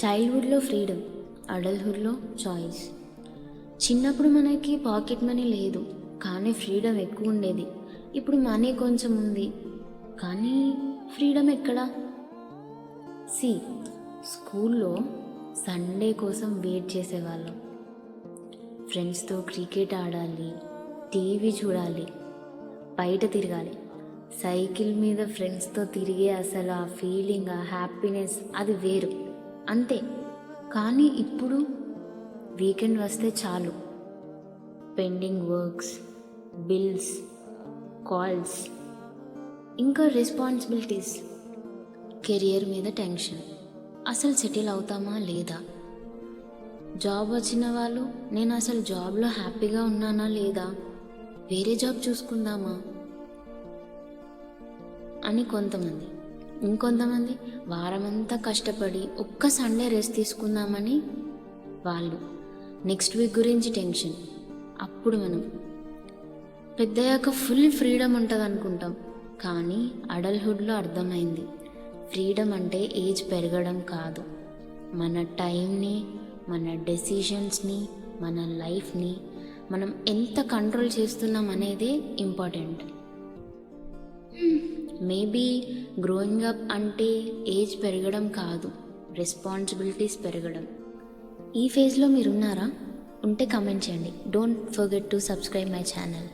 చైల్డ్హుడ్లో freedom, అడల్ట్హుడ్లో choice. చిన్నప్పుడు మనకి pocket money లేదు, కానీ ఫ్రీడమ్ ఎక్కువ ఉండేది. ఇప్పుడు మనీ కొంచెం ఉంది, కానీ ఫ్రీడమ్ ఎక్కడా? సి, స్కూల్లో సండే కోసం వెయిట్ చేసేవాళ్ళం. ఫ్రెండ్స్తో క్రికెట్ ఆడాలి, టీవీ చూడాలి, బయట తిరగాలి. సైకిల్ మీద ఫ్రెండ్స్తో తిరిగే అసలు ఆ ఫీలింగ్, ఆ హ్యాపీనెస్ అది వేరు, అంతే. కానీ ఇప్పుడు వీకెండ్ వస్తే చాలు, పెండింగ్ వర్క్స్, బిల్స్, కాల్స్, ఇంకా రెస్పాన్సిబిలిటీస్, కెరియర్ మీద టెన్షన్. అసలు సెటిల్ అవుతామా లేదా? జాబ్ వచ్చిన వాళ్ళు నేను అసలు జాబ్లో హ్యాపీగా ఉన్నానా లేదా, వేరే జాబ్ చూసుకుందామా అని కొంతమంది. ఇంకొంతమంది వారమంతా కష్టపడి ఒక్క సండే రెస్ట్ తీసుకుందామని వాళ్ళు. నెక్స్ట్ వీక్ గురించి టెన్షన్. అప్పుడు మనం పెద్దయ్యాక ఫుల్ ఫ్రీడమ్ ఉంటుంది అనుకుంటాం, కానీ అడల్ట్హుడ్లో అర్థమైంది ఫ్రీడమ్ అంటే ఏజ్ పెరగడం కాదు, మన టైంని, మన డెసిషన్స్ని, మన లైఫ్ని మనం ఎంత కంట్రోల్ చేస్తున్నాం అనేదే ఇంపార్టెంట్. మేబీ గ్రోయింగ్ అప్ అంటే ఏజ్ పెరగడం కాదు, రెస్పాన్సిబిలిటీస్ పెరగడం. ఈ ఫేజ్లో మీరున్నారా? ఉంటే కమెంట్ చేయండి. Don't forget to subscribe my channel.